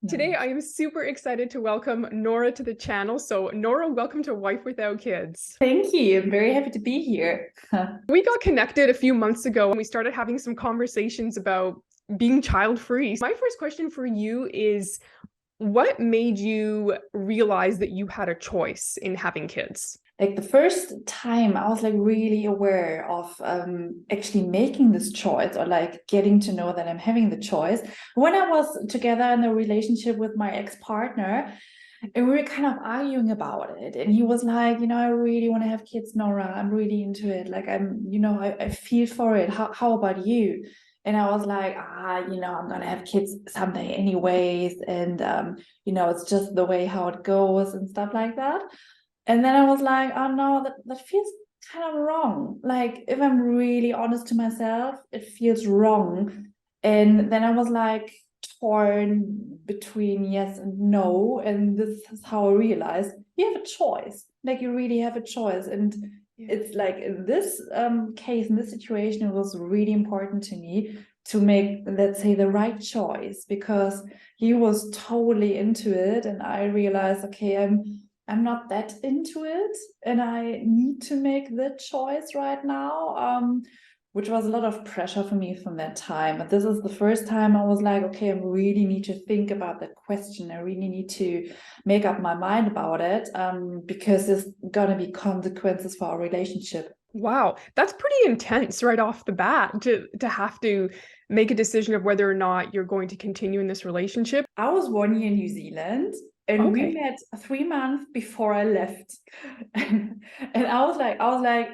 Today, I Nice. am super excited to welcome Nora to the channel. So, Nora, welcome to Wife Without Kids. Thank you. I'm very happy to be here. We got connected a few months ago and we started having some conversations about being child-free. My first question for you is, what made you realize that you had a choice in having kids? Like the first time I was like really aware of actually making this choice or like getting to know that I'm having the choice when I was together in a relationship with my ex-partner. And we were kind of arguing about it. And he was like, I really want to have kids, Nora. I'm really into it. Like I feel for it. How about you? And I was like, I'm gonna have kids someday anyways. And it's just the way how it goes and stuff like that. And then I was like, oh no, that feels kind of wrong. Like if I'm really honest to myself, it feels wrong. And then I was like torn between yes and no. And this is how I realized you have a choice. Like you really have a choice. And it's like in this case, in this situation, it was really important to me to make, let's say, the right choice because he was totally into it. And I realized, okay, I'm not that into it and I need to make the choice right now, which was a lot of pressure for me from that time. But this is the first time I was like, okay, I really need to think about that question. I really need to make up my mind about it because there's going to be consequences for our relationship. Wow, that's pretty intense right off the bat to have to make a decision of whether or not you're going to continue in this relationship. I was 1 year in New Zealand and we Okay. met 3 months before I left. And I was like,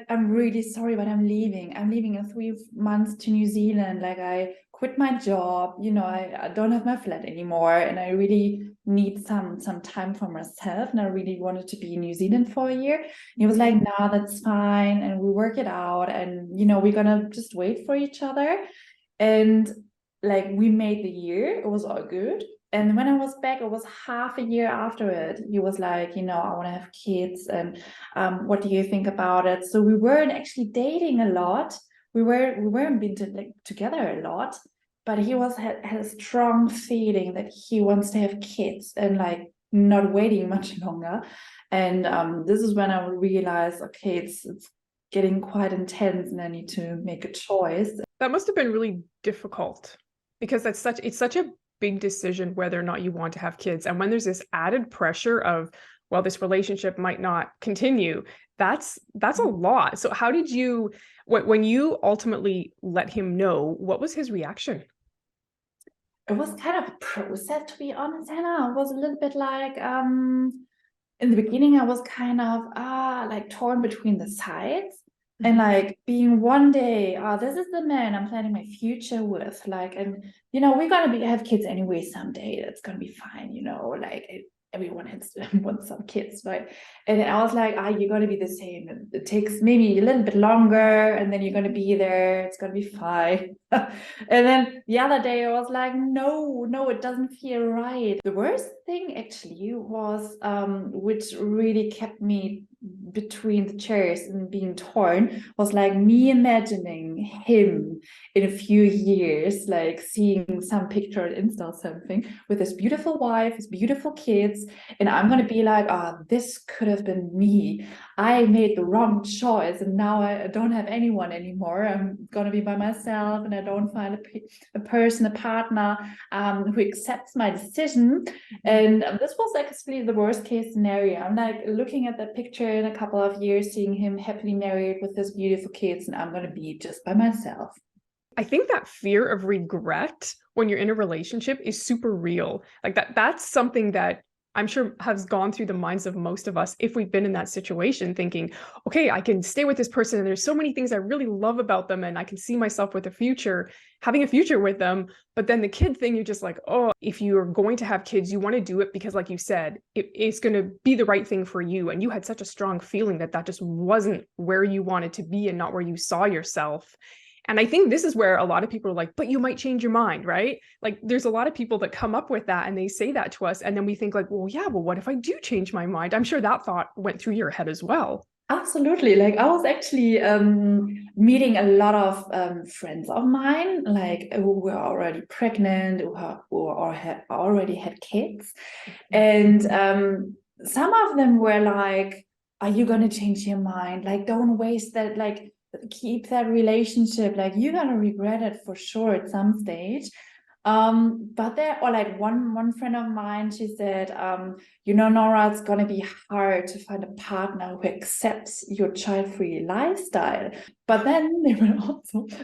I'm really sorry, but I'm leaving. I'm leaving in 3 months to New Zealand. Like I quit my job, I don't have my flat anymore and I really need some time for myself. And I really wanted to be in New Zealand for a year. And he was like, nah, that's fine. And we work it out and we're gonna just wait for each other. And like we made the year, it was all good. And when I was back, it was half a year after it. He was like, I want to have kids, and what do you think about it? So we weren't actually dating a lot. We weren't been together a lot, but he had a strong feeling that he wants to have kids and like not waiting much longer. And this is when I realized, okay, it's getting quite intense, and I need to make a choice. That must have been really difficult because it's such a big decision whether or not you want to have kids. And when there's this added pressure of, well, this relationship might not continue, that's a lot. So how did you, when you ultimately let him know, what was his reaction? It was kind of a process, to be honest, Hannah. It was a little bit like in the beginning I was kind of like torn between the sides and like being one day, this is the man I'm planning my future with, like, and we're gonna have kids anyway someday. That's gonna be fine, like everyone wants some kids, right? And I was like, you're gonna be the same. It takes maybe a little bit longer, and then you're gonna be there. It's gonna be fine. And then the other day I was like, no, it doesn't feel right. The worst thing actually was, which really kept me between the chairs and being torn, was like me imagining him in a few years, like seeing some picture on Insta or something with his beautiful wife, his beautiful kids, and I'm gonna be like, this could have been me. I made the wrong choice and now I don't have anyone anymore. I'm gonna be by myself and I don't find a person, a partner who accepts my decision. And this was actually the worst case scenario. I'm like looking at that picture in a couple of years, seeing him happily married with his beautiful kids, and I'm gonna be just by myself. I think that fear of regret when you're in a relationship is super real. Like that's something that I'm sure has gone through the minds of most of us if we've been in that situation thinking, okay, I can stay with this person and there's so many things I really love about them and I can see myself with a future, having a future with them. But then the kid thing, you're just like, oh, if you're going to have kids, you want to do it because like you said, it's going to be the right thing for you. And you had such a strong feeling that that just wasn't where you wanted to be and not where you saw yourself. And I think this is where a lot of people are like, but you might change your mind, right? Like there's a lot of people that come up with that and they say that to us. And then we think like, well, yeah, well, what if I do change my mind? I'm sure that thought went through your head as well. Absolutely. Like I was actually meeting a lot of friends of mine, like who were already pregnant, already had kids. And some of them were like, are you going to change your mind? Like, don't waste that, like, keep that relationship. Like, you're going to regret it for sure at some stage. But there, or like one friend of mine, she said, Nora, it's gonna be hard to find a partner who accepts your child-free lifestyle. But then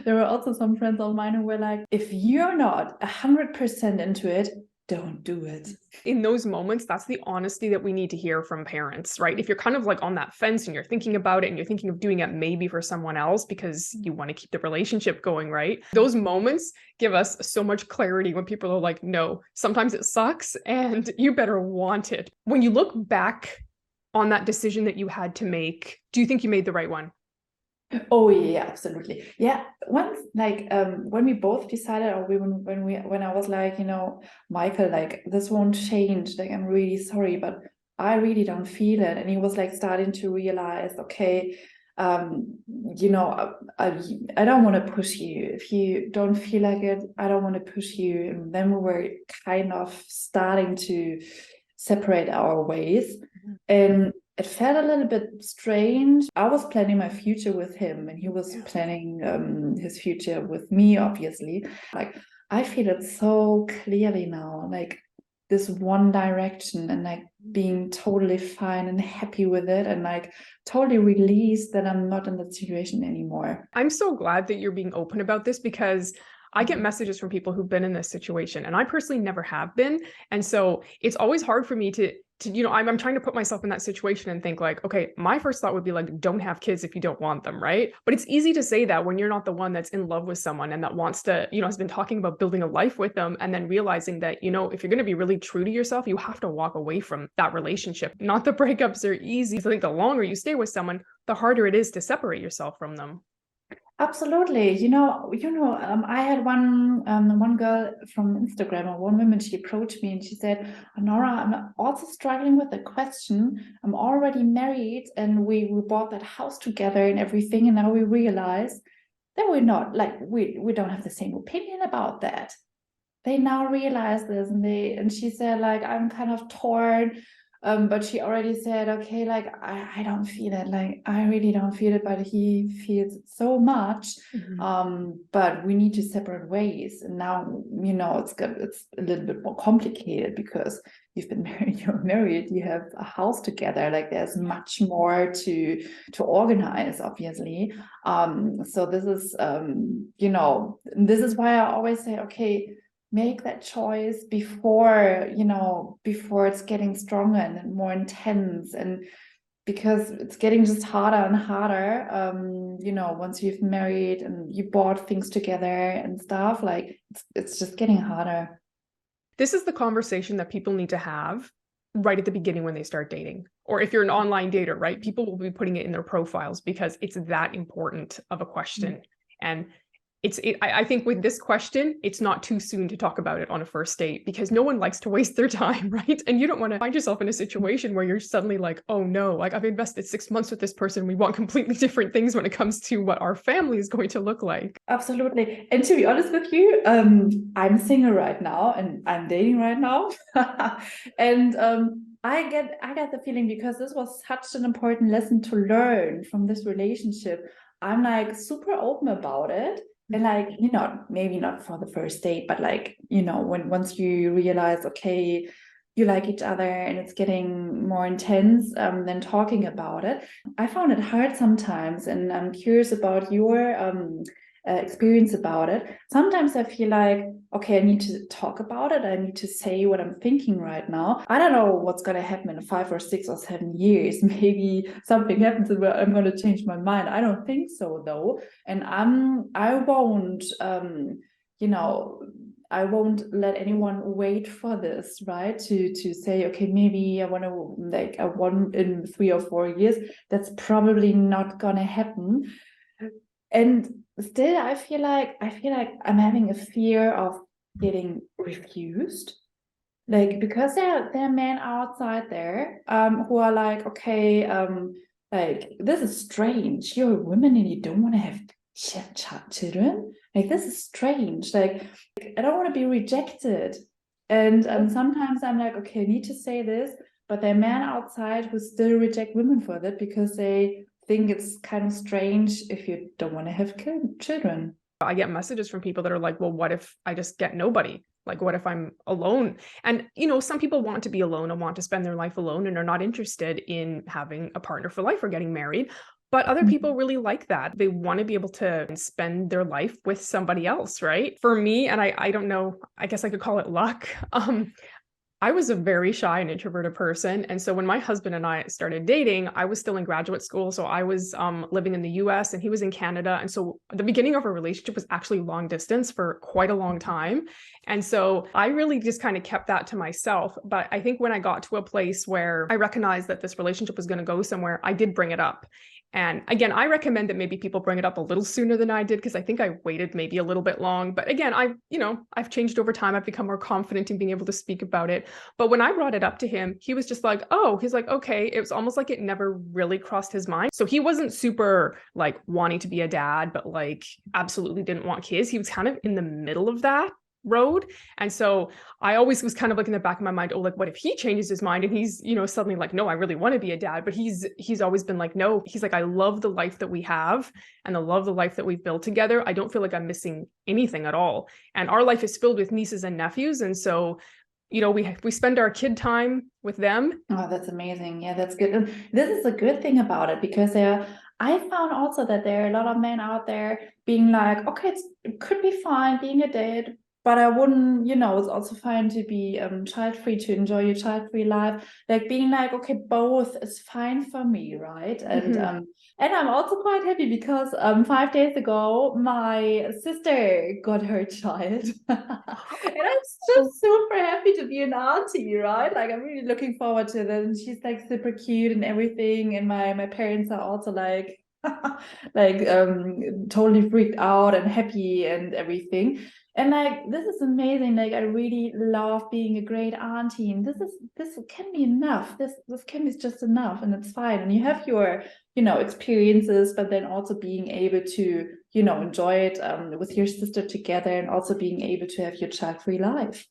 there were also some friends of mine who were like, if you're not 100% into it, don't do it. In those moments, that's the honesty that we need to hear from parents, right? If you're kind of like on that fence and you're thinking about it and you're thinking of doing it maybe for someone else because you want to keep the relationship going, right? Those moments give us so much clarity when people are like, no, sometimes it sucks and you better want it. When you look back on that decision that you had to make, do you think you made the right one? Oh yeah, absolutely. Yeah, once like when we both decided, or when I was like, Michael, like this won't change. Like I'm really sorry, but I really don't feel it. And he was like starting to realize, okay, I don't want to push you. If you don't feel like it, I don't want to push you. And then we were kind of starting to separate our ways. And it felt a little bit strange. I was planning my future with him, and he was planning his future with me, obviously. Like, I feel it so clearly now, like this one direction, and like being totally fine and happy with it, and like totally released that I'm not in that situation anymore. I'm so glad that you're being open about this because I get messages from people who've been in this situation and I personally never have been. And so it's always hard for me to I'm trying to put myself in that situation and think like, okay, my first thought would be like, don't have kids if you don't want them, right? But it's easy to say that when you're not the one that's in love with someone and that wants to, has been talking about building a life with them and then realizing that, if you're going to be really true to yourself, you have to walk away from that relationship. Not the breakups are easy. So I think the longer you stay with someone, the harder it is to separate yourself from them. Absolutely. I had one girl from Instagram, or one woman, she approached me and she said, Nora, I'm also struggling with the question. I'm already married and we bought that house together and everything. And now we realize that we're not like, we don't have the same opinion about that. They now realize this, and she said, like, I'm kind of torn. But she already said, okay, like I don't feel it, like I really don't feel it, but he feels it so much. But we need to separate ways. And now, it's a little bit more complicated because you've been married, you're married, you have a house together, like there's much more to organize, obviously. So this is this is why I always say, okay, make that choice before it's getting stronger and more intense, and because it's getting just harder and harder, once you've married and you bought things together and stuff, like it's just getting harder. This is the conversation that people need to have right at the beginning when they start dating. Or if you're an online dater, right? People will be putting it in their profiles because it's that important of a question. And I think with this question, it's not too soon to talk about it on a first date because no one likes to waste their time, right? And you don't want to find yourself in a situation where you're suddenly like, oh no, like I've invested 6 months with this person. We want completely different things when it comes to what our family is going to look like. Absolutely. And to be honest with you, I'm single right now and I'm dating right now. And I get the feeling, because this was such an important lesson to learn from this relationship, I'm like super open about it. And like, maybe not for the first date, but like, once you realize, okay, you like each other and it's getting more intense, then talking about it. I found it hard sometimes, and I'm curious about your experience about it. Sometimes I feel like, okay, I need to talk about it. I need to say what I'm thinking right now. I don't know what's going to happen in 5 or 6 or 7 years. Maybe something happens where I'm going to change my mind. I don't think so, though. And I won't, I won't let anyone wait for this, right? To say, okay, maybe I want to, like, I want in 3 or 4 years. That's probably not gonna happen. And still, I feel like I'm having a fear of getting refused. Like, because there are men outside there who are like, okay, Like, this is strange. You're a woman and you don't want to have children. Like, this is strange. Like, I don't want to be rejected. And sometimes I'm like, okay, I need to say this, but there are men outside who still reject women for that because they think it's kind of strange if you don't want to have children. I get messages from people that are like, well, what if I just get nobody? Like, what if I'm alone? And, some people want to be alone and want to spend their life alone and are not interested in having a partner for life or getting married. But other people really like that. They want to be able to spend their life with somebody else, right? For me, and I don't know, I guess I could call it luck. I was a very shy and introverted person. And so when my husband and I started dating, I was still in graduate school. So I was living in the US and he was in Canada. And so the beginning of our relationship was actually long distance for quite a long time. And so I really just kind of kept that to myself. But I think when I got to a place where I recognized that this relationship was going to go somewhere, I did bring it up. And again, I recommend that maybe people bring it up a little sooner than I did, because I think I waited maybe a little bit long. But again, I've changed over time. I've become more confident in being able to speak about it. But when I brought it up to him, he was just like, oh, he's like, okay. It was almost like it never really crossed his mind. So he wasn't super like wanting to be a dad, but like absolutely didn't want kids. He was kind of in the middle of that road. And so I always was kind of like in the back of my mind, oh, like what if he changes his mind and he's, suddenly like, no, I really want to be a dad. But he's always been like, no, he's like, I love the life that we have and I love the life that we've built together. I don't feel like I'm missing anything at all. And our life is filled with nieces and nephews. And so we spend our kid time with them. Oh, that's amazing. Yeah, that's good. And this is a good thing about it because I found also that there are a lot of men out there being like, okay, it could be fine being a dad, but I wouldn't, it's also fine to be child-free, to enjoy your child-free life. Like being like, okay, both is fine for me, right? And I'm also quite happy because 5 days ago, my sister got her child. And I'm just super happy to be an auntie, right? Like I'm really looking forward to that. And she's like super cute and everything. And my parents are also like like totally freaked out and happy and everything. And like this is amazing. Like I really love being a great auntie. And this can be enough. This can be just enough and it's fine. And you have your experiences, but then also being able to enjoy it with your sister together and also being able to have your child-free life.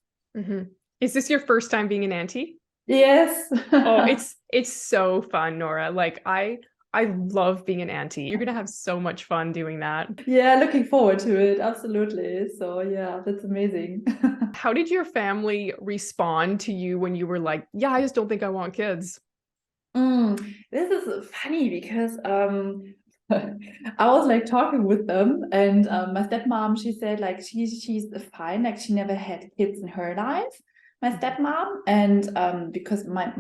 Is this your first time being an auntie? Yes. Oh, it's so fun, Nora. Like I love being an auntie. You're gonna have so much fun doing that. Yeah, looking forward to it. Absolutely. So yeah, that's amazing. How did your family respond to you when you were like, yeah, I just don't think I want kids? This is funny because I was like talking with them and my stepmom, she said like she's fine, like she never had kids in her life, my stepmom. And because my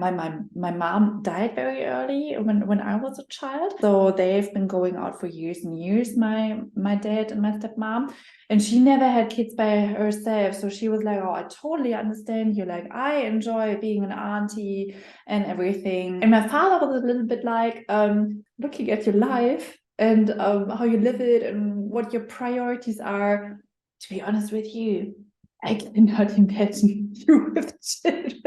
mom died very early when I was a child, so they've been going out for years and years, my dad and my stepmom, and she never had kids by herself. So she was like, oh, I totally understand you, like I enjoy being an auntie and everything. And my father was a little bit like looking at your life and how you live it and what your priorities are. To be honest with you, I cannot imagine you with children.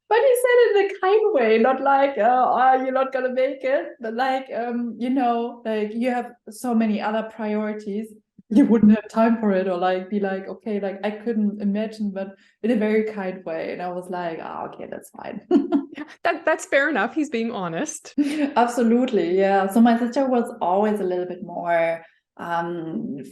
But he said it in a kind way, not like, oh, you're not gonna make it, but like, like you have so many other priorities, you wouldn't have time for it, or like be like, okay, like I couldn't imagine, but in a very kind way. And I was like, oh, okay, that's fine. That's fair enough. He's being honest. Absolutely, yeah. So my sister was always a little bit more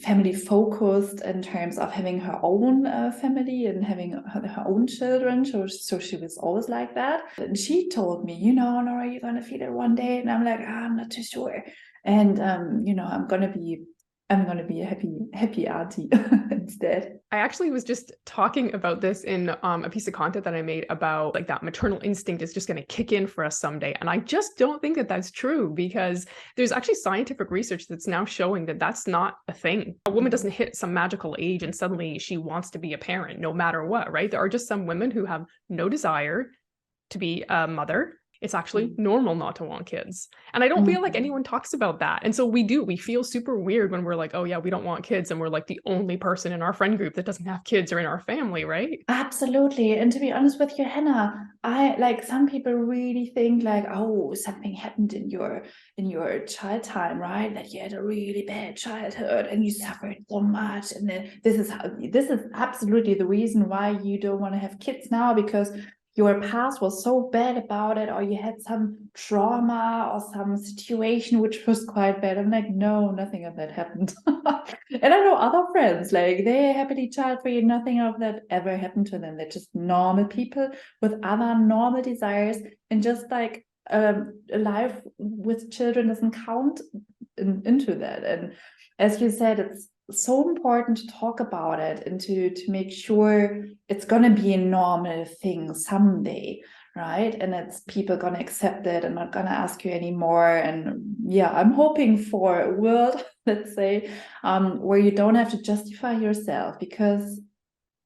family focused in terms of having her own family and having her own children. So she was always like that. And she told me, Nora, you're gonna feel it one day. And I'm like, I'm not too sure. And I'm gonna be a happy auntie instead. I actually was just talking about this in a piece of content that I made about like that maternal instinct is just going to kick in for us someday. And I just don't think that that's true, because there's actually scientific research that's now showing that that's not a thing. A woman doesn't hit some magical age and suddenly she wants to be a parent no matter what, right? There are just some women who have no desire to be a mother. it's actually normal not to want kids. And I don't feel like anyone talks about that. And so we feel super weird when we're like, oh yeah, we don't want kids. And we're like the only person in our friend group that doesn't have kids or in our family, right? Absolutely. And to be honest with you, Hannah, I like some people really think like, oh, something happened in your child time, right? That you had a really bad childhood and you suffered so much. And then this is absolutely the reason why you don't want to have kids now, because your past was so bad about it, or you had some trauma or some situation which was quite bad. I'm like, no, nothing of that happened. And I know other friends, like they're happily child-free, nothing of that ever happened to them. They're just normal people with other normal desires, and just like a life with children doesn't count into that. And as you said, it's so important to talk about it and to make sure it's going to be a normal thing someday, right? And it's people going to accept it and not going to ask you anymore. And yeah, I'm hoping for a world, let's say, where you don't have to justify yourself, because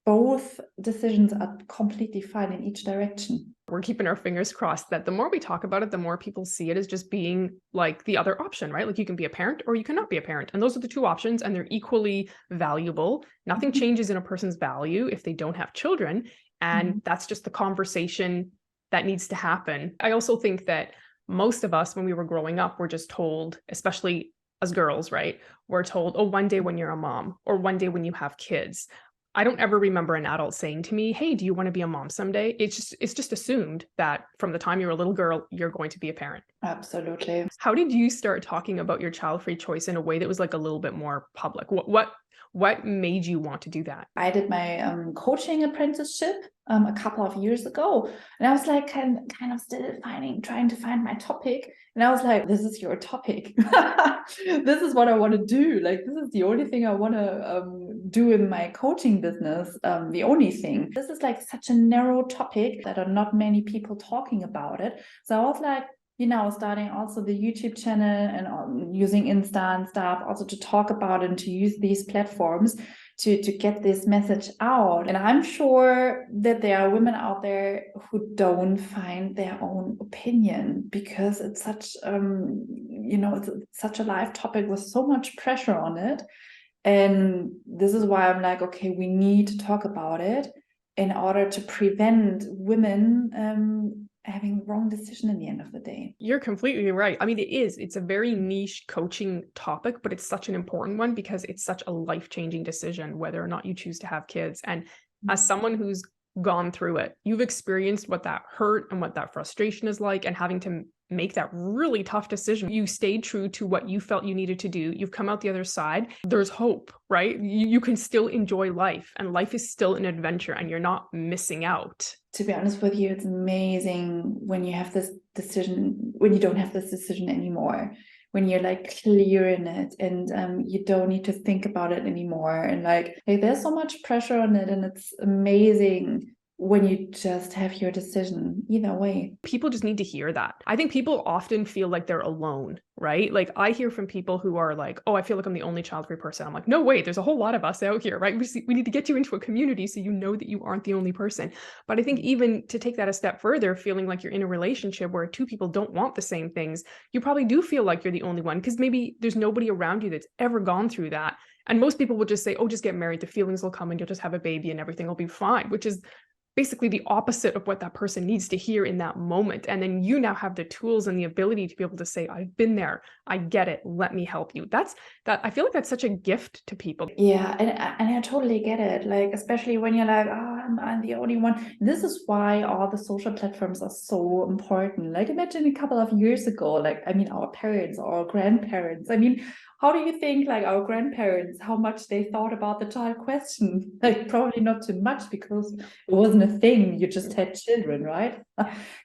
both decisions are completely fine in each direction. We're keeping our fingers crossed that the more we talk about it, the more people see it as just being like the other option, right? Like you can be a parent or you cannot be a parent. And those are the two options, and they're equally valuable. Nothing changes in a person's value if they don't have children. And that's just the conversation that needs to happen. I also think that most of us, when we were growing up, were just told, especially as girls, right? We're told, oh, one day when you're a mom, or one day when you have kids. I don't ever remember an adult saying to me, hey, do you want to be a mom someday? It's just assumed that from the time you're a little girl, you're going to be a parent. Absolutely. How did you start talking about your child-free choice in a way that was like a little bit more public? What made you want to do that? I did my coaching apprenticeship a couple of years ago, and I was like kind of still trying to find my topic. And I was like, this is your topic. This is what I want to do. Like, this is the only thing I want to do in my coaching business. The only thing. This is like such a narrow topic that are not many people talking about it. So I was like, starting also the YouTube channel and using Insta and stuff, also to talk about it and to use these platforms to get this message out. And I'm sure that there are women out there who don't find their own opinion, because it's such, it's such a live topic with so much pressure on it. And this is why I'm like, okay, we need to talk about it in order to prevent women having the wrong decision in the end of the day. You're completely right. I mean, it's a very niche coaching topic, but it's such an important one because it's such a life-changing decision whether or not you choose to have kids. And as someone who's gone through it, you've experienced what that hurt and what that frustration is like, and having to make that really tough decision. You stayed true to what you felt you needed to do. You've come out the other side. There's hope, right? You can still enjoy life, and life is still an adventure, and you're not missing out. To be honest with you, it's amazing when you have this decision, when you don't have this decision anymore, when you're like clear in it, and you don't need to think about it anymore. And like there's so much pressure on it, and it's amazing when you just have your decision either way. People just need to hear that. I think people often feel like they're alone, right? Like I hear from people who are like, oh, I feel like I'm the only child-free person. I'm like, no, wait, there's a whole lot of us out here, right? We need to get you into a community so you know that you aren't the only person. But I think even to take that a step further, feeling like you're in a relationship where two people don't want the same things, you probably do feel like you're the only one, because maybe there's nobody around you that's ever gone through that. And most people will just say, oh, just get married. The feelings will come and you'll just have a baby and everything will be fine, which is basically the opposite of what that person needs to hear in that moment. And then you now have the tools and the ability to be able to say, I've been there, I get it, let me help you. I feel like that's such a gift to people. Yeah, and I totally get it. Like, especially when you're like, oh, I'm the only one. This is why all the social platforms are so important. Like, imagine a couple of years ago, like, I mean, our parents, our grandparents. I mean, how do you think, like, our grandparents, how much they thought about the child question? Like, probably not too much, because it wasn't a thing. You just had children, right?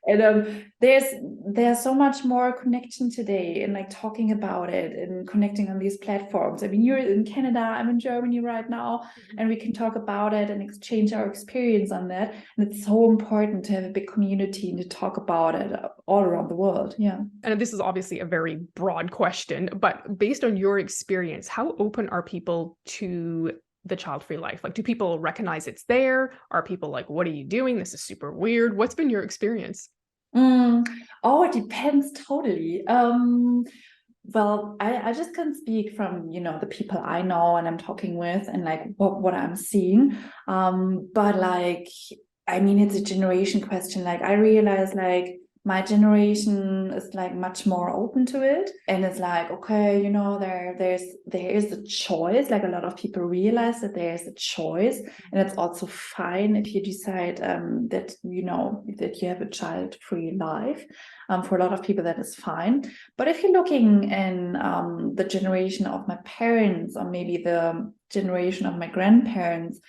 And there's so much more connection today, and like talking about it and connecting on these platforms. I mean, you're in Canada, I'm in Germany right now, and we can talk about it and exchange our experience on that. And it's so important to have a big community and to talk about it all around the world. Yeah. And this is obviously a very broad question, but based on your experience, how open are people to the child-free life? Like, do people recognize it's there? Are people like, what are you doing? This is super weird. What's been your experience? Mm, oh, it depends totally. Well, I just can speak from, the people I know and I'm talking with and like what I'm seeing. But like, I mean, it's a generation question. Like I realize like my generation is like much more open to it. And it's like, okay, there is a choice. Like a lot of people realize that there is a choice. And it's also fine if you decide that, that you have a child-free life. For a lot of people, that is fine. But if you're looking in the generation of my parents or maybe the generation of my grandparents,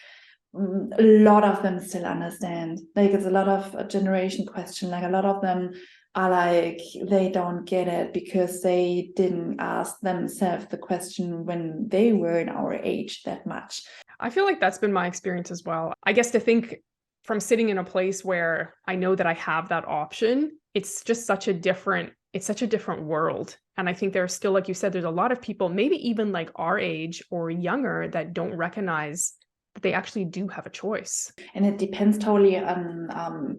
a lot of them still understand. Like it's a lot of a generation question. Like a lot of them are like, they don't get it because they didn't ask themselves the question when they were in our age that much. I feel like that's been my experience as well. I guess to think from sitting in a place where I know that I have that option, it's just it's such a different world. And I think there's still, like you said, there's a lot of people, maybe even like our age or younger, that don't recognize that they actually do have a choice. And it depends totally on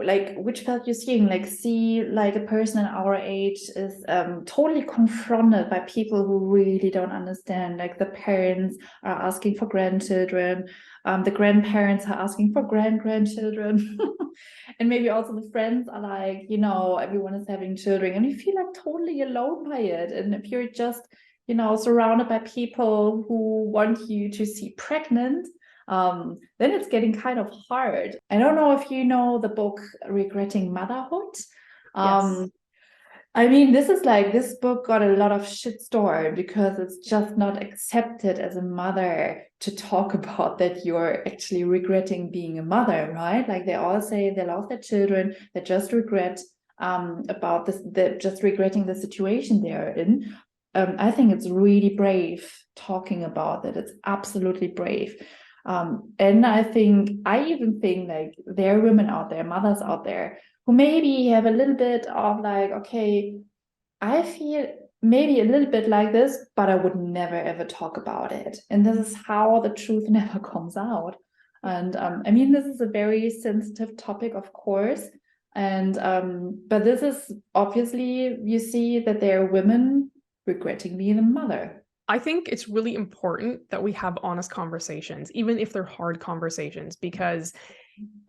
like which path you're seeing. Like see like a person in our age is totally confronted by people who really don't understand. Like the parents are asking for grandchildren, the grandparents are asking for grandchildren. And maybe also the friends are like, everyone is having children and you feel like totally alone by it. And if you're just surrounded by people who want you to see pregnant, then it's getting kind of hard. I don't know if you know the book Regretting Motherhood. Yes. I mean, this book got a lot of shitstorm because it's just not accepted as a mother to talk about that you're actually regretting being a mother, right? Like they all say they love their children, they just regret about this, they're just regretting the situation they're in. I think it's really brave talking about it. It's absolutely brave. And I even think like there are women out there, mothers out there, who maybe have a little bit of like, okay, I feel maybe a little bit like this, but I would never ever talk about it. And this is how the truth never comes out. And I mean, this is a very sensitive topic, of course. And but this is obviously, you see that there are women regretting being a mother. I think it's really important that we have honest conversations, even if they're hard conversations, because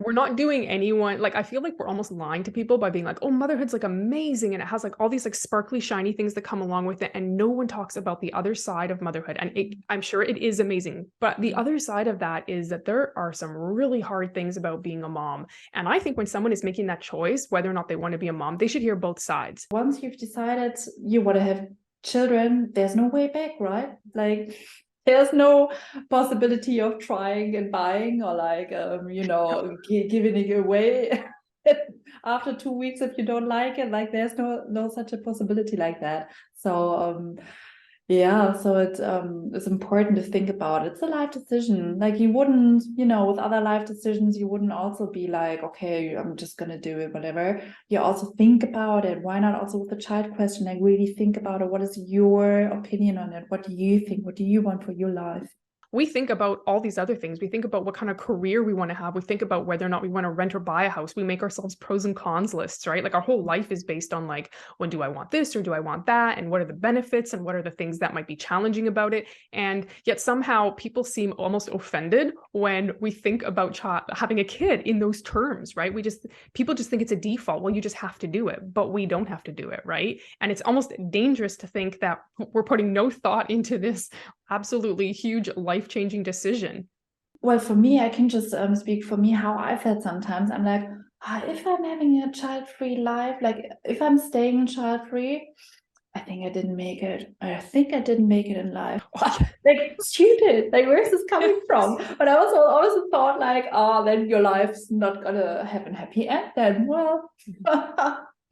we're not doing anyone like, I feel like we're almost lying to people by being like, oh, motherhood's like amazing and it has like all these like sparkly shiny things that come along with it, and no one talks about the other side of motherhood. And I'm sure it is amazing, but the other side of that is that there are some really hard things about being a mom. And I think when someone is making that choice whether or not they want to be a mom, they should hear both sides. Once you've decided you want to have children, there's no way back, right? Like there's no possibility of trying and buying or like giving it away after 2 weeks if you don't like it. Like there's no such a possibility like that. So yeah, so it's important to think about. It's a life decision. Like you wouldn't, with other life decisions, you wouldn't also be like, okay, I'm just gonna do it, whatever. You also think about it. Why not also with the child question? Like really think about it. What is your opinion on it? What do you think? What do you want for your life? We think about all these other things. We think about what kind of career we want to have. We think about whether or not we want to rent or buy a house. We make ourselves pros and cons lists, right? Like our whole life is based on like, when do I want this or do I want that? And what are the benefits and what are the things that might be challenging about it? And yet somehow people seem almost offended when we think about having a kid in those terms, right? People just think it's a default. Well, you just have to do it, but we don't have to do it, right? And it's almost dangerous to think that we're putting no thought into this absolutely huge life-changing decision. Well, for me, I can just speak for me how I felt sometimes. I'm like, if I'm having a child-free life, like if I'm staying child-free, I think I didn't make it. I think I didn't make it in life. Like stupid. Like where's this coming from? But I also thought like, oh, then your life's not gonna have a happy end then. Well,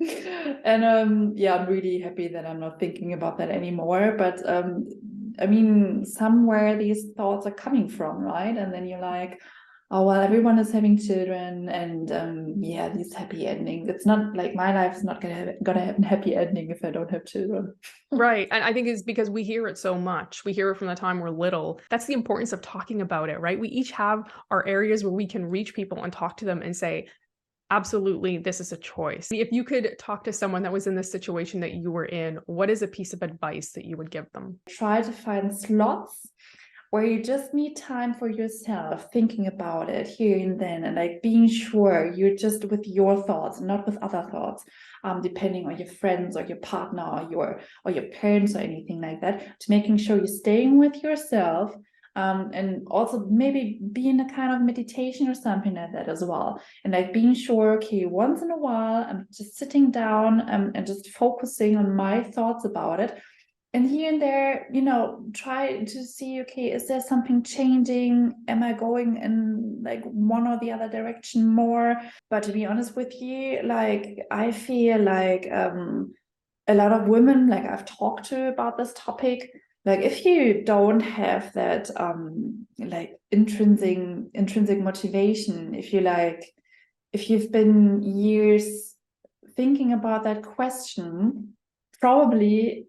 and yeah, I'm really happy that I'm not thinking about that anymore. But I mean, somewhere these thoughts are coming from, right? And then you're like, oh well, everyone is having children, and yeah, these happy endings. It's not like my life is not gonna have a happy ending if I don't have children. Right. And I think it's because we hear it so much. We hear it from the time we're little. That's the importance of talking about it, right? We each have our areas where we can reach people and talk to them and say, absolutely, this is a choice. If you could talk to someone that was in the situation that you were in, what is a piece of advice that you would give them? Try to find slots where you just need time for yourself, thinking about it here and then, and like being sure you're just with your thoughts, not with other thoughts, depending on your friends or your partner or your parents or anything like that, to making sure you're staying with yourself. And also maybe be in a kind of meditation or something like that as well. And like being sure, okay, once in a while, I'm just sitting down and just focusing on my thoughts about it. And here and there, try to see, okay, is there something changing? Am I going in like one or the other direction more? But to be honest with you, like I feel like a lot of women, like I've talked to about this topic, like if you don't have that like intrinsic motivation, if you've been years thinking about that question, probably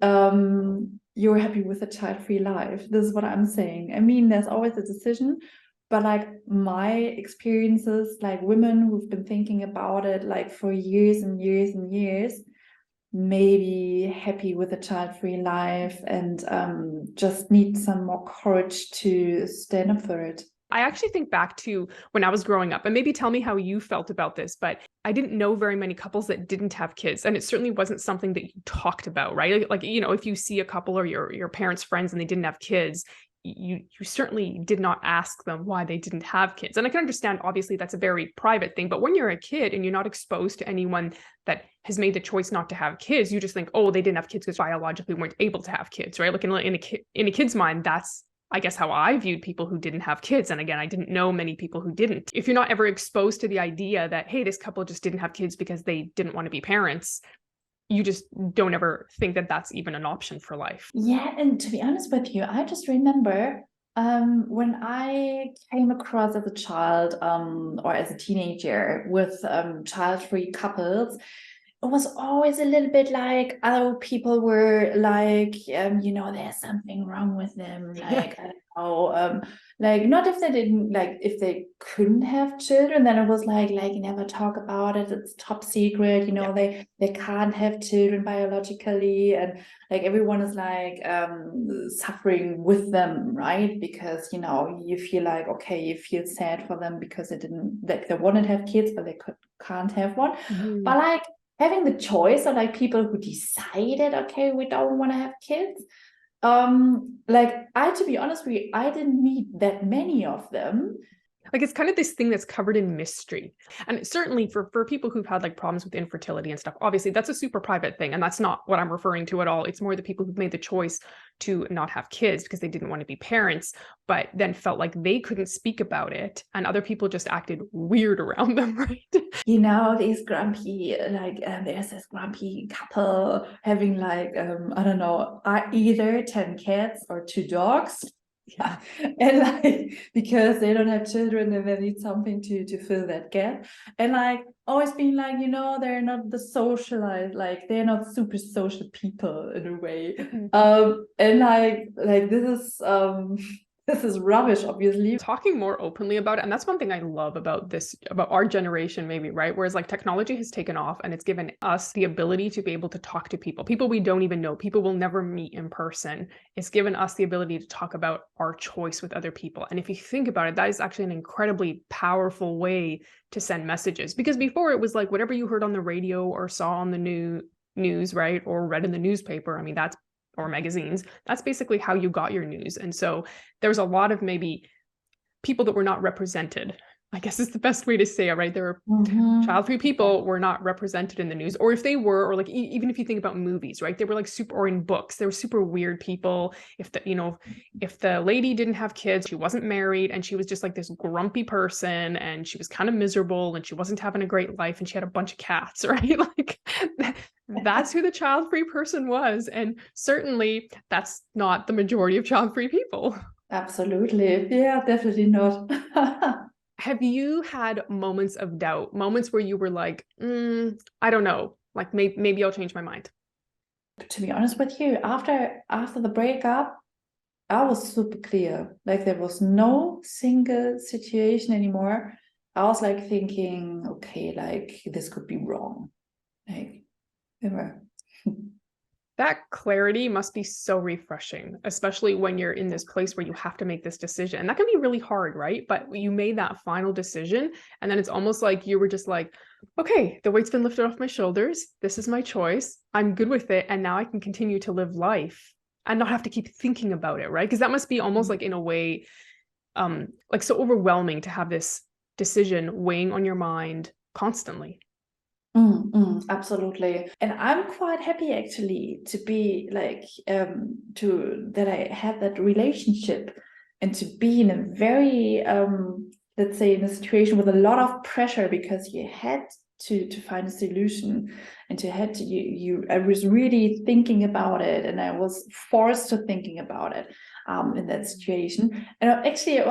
you're happy with a child-free life. This is what I'm saying. I mean, there's always a decision, but like my experiences, like women who've been thinking about it like for years and years and years, maybe happy with a child-free life and just need some more courage to stand up for it. I actually think back to when I was growing up, and maybe tell me how you felt about this, but I didn't know very many couples that didn't have kids. And it certainly wasn't something that you talked about, right? Like, if you see a couple or your parents' friends and they didn't have kids, you certainly did not ask them why they didn't have kids. And I can understand, obviously, that's a very private thing. But when you're a kid and you're not exposed to anyone that has made the choice not to have kids, you just think, oh, they didn't have kids because biologically weren't able to have kids, right? Like in a kid's mind, that's, I guess, how I viewed people who didn't have kids. And again, I didn't know many people who didn't. If you're not ever exposed to the idea that, hey, this couple just didn't have kids because they didn't want to be parents, you just don't ever think that that's even an option for life. Yeah, and to be honest with you, I just remember when I came across as a child or as a teenager with child-free couples, it was always a little bit like other people were like, there's something wrong with them. Like, I don't know, like not if they didn't, like if they couldn't have children, then it was like never talk about it. It's top secret, they can't have children biologically. And like everyone is like suffering with them, right? Because, you feel like, okay, you feel sad for them because they wanted to have kids, but they can't have one. Mhm. But like, having the choice of like people who decided, okay, we don't want to have kids. To be honest with you, I didn't meet that many of them. Like it's kind of this thing that's covered in mystery. And certainly for people who've had like problems with infertility and stuff, obviously that's a super private thing. And that's not what I'm referring to at all. It's more the people who've made the choice to not have kids because they didn't want to be parents, but then felt like they couldn't speak about it. And other people just acted weird around them, right? These grumpy, there's this grumpy couple having like, I don't know, either 10 cats or 2 dogs. Yeah. And like because they don't have children and they need something to fill that gap, and like always being like, they're not the socialized, like they're not super social people in a way. And like this is rubbish, obviously. Talking more openly about it. And that's one thing I love about this, about our generation, maybe, right? Whereas like technology has taken off and it's given us the ability to be able to talk to people we don't even know, people we'll never meet in person. It's given us the ability to talk about our choice with other people. And if you think about it, that is actually an incredibly powerful way to send messages. Because before it was like whatever you heard on the radio or saw on the news, right? Or read in the newspaper. I mean, or magazines, that's basically how you got your news. And so there's a lot of maybe people that were not represented, I guess is the best way to say it, right? There were child-free people were not represented in the news, or if they were, or like even if you think about movies, right? They were like super, or in books, they were super weird people. If the lady didn't have kids, she wasn't married, and she was just like this grumpy person, and she was kind of miserable, and she wasn't having a great life, and she had a bunch of cats, right? Like that's who the child-free person was. And certainly that's not the majority of child-free people. Absolutely. Yeah, definitely not. Have you had moments of doubt, moments where you were like, I don't know, like maybe I'll change my mind? To be honest with you, after the breakup, I was super clear. Like there was no single situation anymore I was like thinking, okay, like this could be wrong. Like, ever. That clarity must be so refreshing, especially when you're in this place where you have to make this decision. And that can be really hard, right? But you made that final decision. And then it's almost like you were just like, okay, the weight's been lifted off my shoulders. This is my choice. I'm good with it. And now I can continue to live life and not have to keep thinking about it, right? Because that must be almost like, in a way, like so overwhelming to have this decision weighing on your mind constantly. Absolutely. And I'm quite happy actually to be like to that I had that relationship and to be in a very let's say in a situation with a lot of pressure, because you had to find a solution, and you had to you I was really thinking about it, and I was forced to thinking about it in that situation. And actually it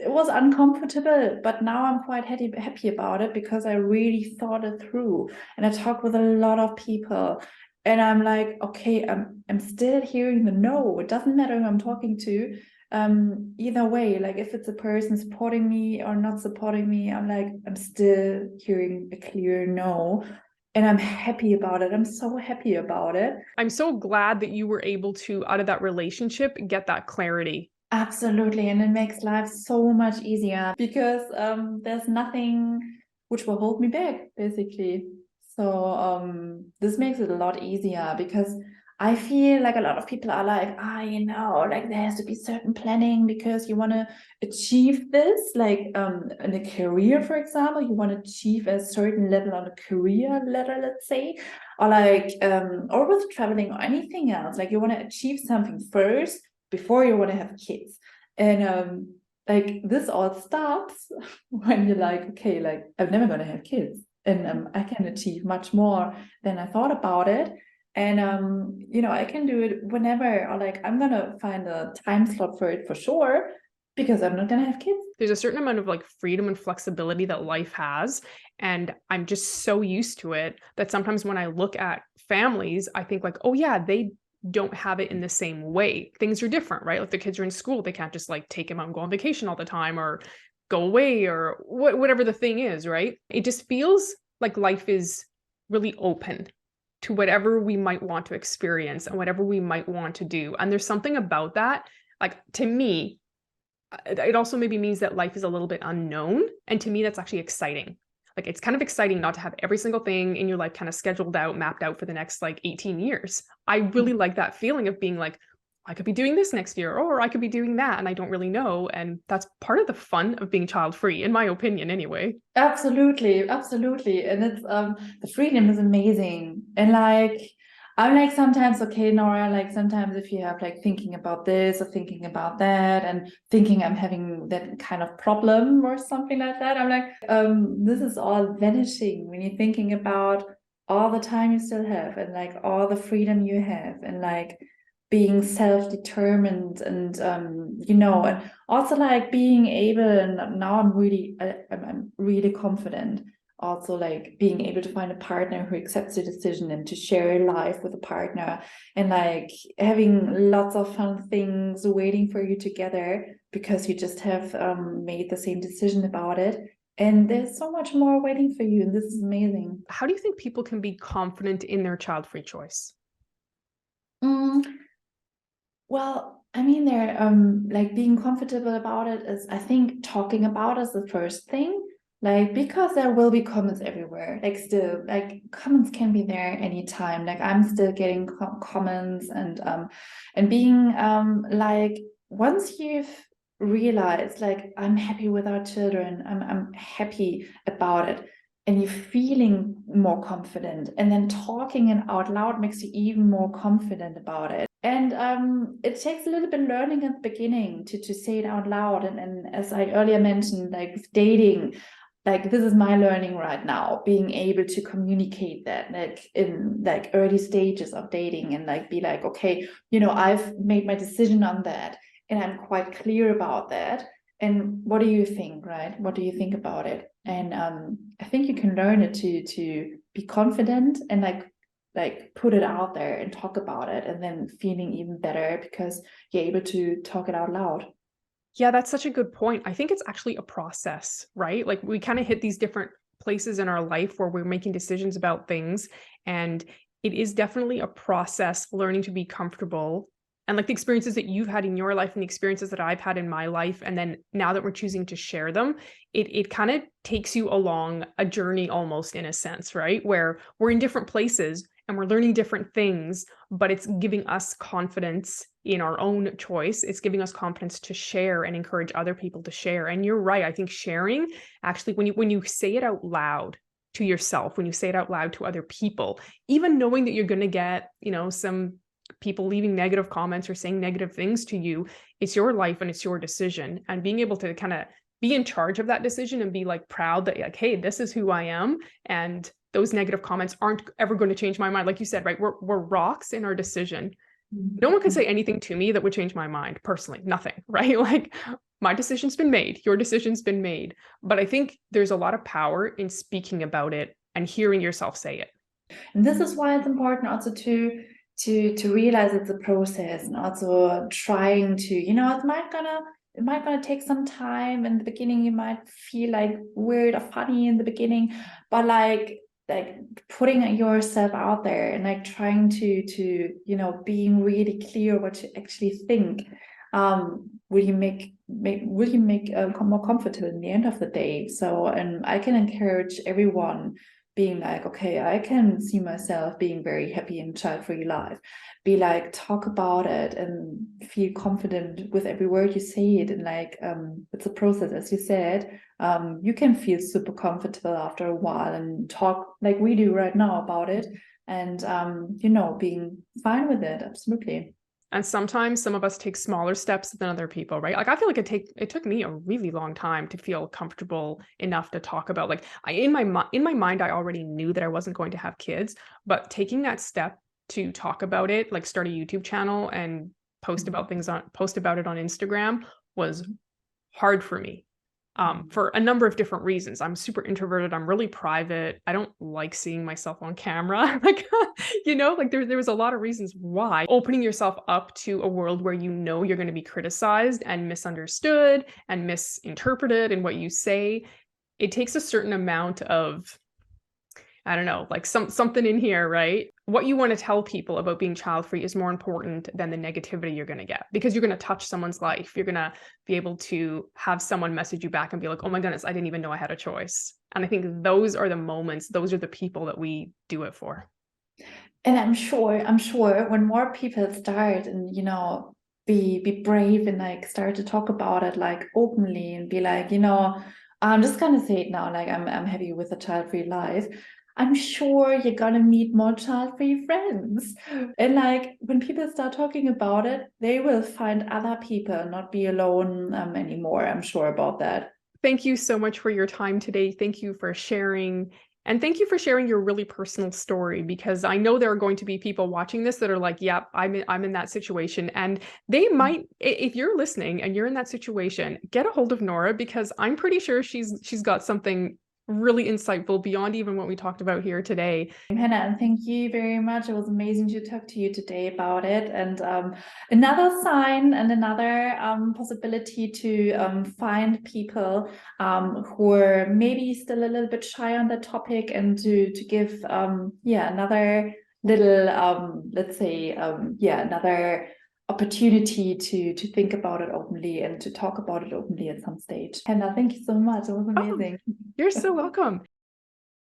was uncomfortable, but now I'm quite happy about it, because I really thought it through, and I talked with a lot of people, and I'm like, okay, I'm still hearing the no. It doesn't matter who I'm talking to. Either way, like if it's a person supporting me or not supporting me, I'm still hearing a clear no, and I'm happy about it. I'm so happy about it. I'm so glad that you were able to, out of that relationship, get that clarity. Absolutely. And it makes life so much easier, because there's nothing which will hold me back, basically. So this makes it a lot easier, because I feel like a lot of people are like, like there has to be certain planning because you want to achieve this, like in a career, for example, you want to achieve a certain level on a career ladder, let's say, or like or with traveling or anything else, like you want to achieve something first before you want to have kids. And like this all stops when you're like, okay, like I'm never going to have kids, and I can achieve much more than I thought about it. And I can do it whenever, or like I'm gonna find a time slot for it for sure, because I'm not gonna have kids. There's a certain amount of like freedom and flexibility that life has. And I'm just so used to it that sometimes when I look at families, I think like, oh yeah, they don't have it in the same way. Things are different, right? Like the kids are in school, they can't just like take them out and go on vacation all the time or go away or whatever the thing is, right? It just feels like life is really open to whatever we might want to experience and whatever we might want to do. And there's something about that, like to me, it also maybe means that life is a little bit unknown. And to me, that's actually exciting. Like it's kind of exciting not to have every single thing in your life kind of scheduled out, mapped out for the next like 18 years. I really like that feeling of being like, I could be doing this next year, or I could be doing that, and I don't really know. And that's part of the fun of being child free, in my opinion, anyway. Absolutely, absolutely. And it's the freedom is amazing. And like I'm like sometimes, okay, Nora, like sometimes if you have like thinking about this or thinking about that and thinking I'm having that kind of problem or something like that, I'm like, this is all vanishing when you're thinking about all the time you still have, and like all the freedom you have, and like being self-determined, and and also like being able, and now I'm really confident, also like being able to find a partner who accepts the decision, and to share life with a partner, and like having lots of fun things waiting for you together, because you just have made the same decision about it, and there's so much more waiting for you, and this is amazing. How do you think people can be confident in their child-free choice? Mm, Well, I mean, they're like being comfortable about it is, I think, talking about is the first thing. Like, because there will be comments everywhere. Like, still, like comments can be there anytime. Like, I'm still getting comments, and being like, once you've realized, like, I'm happy with our children, I'm happy about it, and you're feeling more confident, and then talking it out loud makes you even more confident about it. And it takes a little bit learning at the beginning to say it out loud. And as I earlier mentioned, like with dating, like this is my learning right now, being able to communicate that like in like early stages of dating, and like be like, okay, I've made my decision on that, and I'm quite clear about that. And what do you think, right? What do you think about it? And I think you can learn it to be confident, and like put it out there and talk about it, and then feeling even better because you're able to talk it out loud. Yeah, that's such a good point. I think it's actually a process, right? Like we kind of hit these different places in our life where we're making decisions about things. And it is definitely a process learning to be comfortable. And like the experiences that you've had in your life and the experiences that I've had in my life. And then now that we're choosing to share them, it kind of takes you along a journey almost in a sense, right? Where we're in different places and we're learning different things, but it's giving us confidence in our own choice. It's giving us confidence to share and encourage other people to share. And you're right. I think sharing actually, when you say it out loud to yourself, when you say it out loud to other people, even knowing that you're going to get, some people leaving negative comments or saying negative things to you, it's your life and it's your decision. And being able to kind of be in charge of that decision and be like proud that like, hey, this is who I am. And those negative comments aren't ever going to change my mind. Like you said, right? We're rocks in our decision. No one could say anything to me that would change my mind personally. Nothing, right? Like my decision's been made, your decision's been made. But I think there's a lot of power in speaking about it and hearing yourself say it. And this is why it's important also to realize it's a process, and also trying to, it might gonna take some time. In the beginning, you might feel like weird or funny in the beginning, but like putting yourself out there and like trying to being really clear what you actually think, will you make more comfortable in the end of the day. So, and I can encourage everyone being like, okay, I can see myself being very happy in child-free life. Be like, talk about it and feel confident with every word you say it. And like, it's a process, as you said. You can feel super comfortable after a while and talk like we do right now about it. And, being fine with it. Absolutely. And sometimes some of us take smaller steps than other people, right? Like I feel like it took me a really long time to feel comfortable enough to talk about, like in my mind, I already knew that I wasn't going to have kids, but taking that step to talk about it, like start a YouTube channel and post about it on Instagram was hard for me. For a number of different reasons. I'm super introverted. I'm really private. I don't like seeing myself on camera. Like, like there was a lot of reasons why. Opening yourself up to a world where you're going to be criticized and misunderstood and misinterpreted in what you say, it takes a certain amount of, I don't know, like something in here, right? What you want to tell people about being child-free is more important than the negativity you're going to get, because you're going to touch someone's life. You're going to be able to have someone message you back and be like, oh my goodness, I didn't even know I had a choice. And I think those are the moments, those are the people that we do it for. And I'm sure when more people start and, be brave and like start to talk about it like openly and be like, I'm just gonna say it now, like I'm happy with a child-free life. I'm sure you're gonna meet more child-free friends. And like when people start talking about it, they will find other people, not be alone anymore. I'm sure about that. Thank you so much for your time today. Thank you for sharing. And thank you for sharing your really personal story, because I know there are going to be people watching this that are like, yeah, I'm in that situation. And they might, if you're listening and you're in that situation, get a hold of Nora, because I'm pretty sure she's got something really insightful beyond even what we talked about here today. Hannah, and thank you very much. It was amazing to talk to you today about it. And another sign and another possibility to find people who are maybe still a little bit shy on the topic, and to give another little let's say another opportunity to think about it openly and to talk about it openly at some stage. Hannah, thank you so much. It was Oh, amazing. you're so welcome.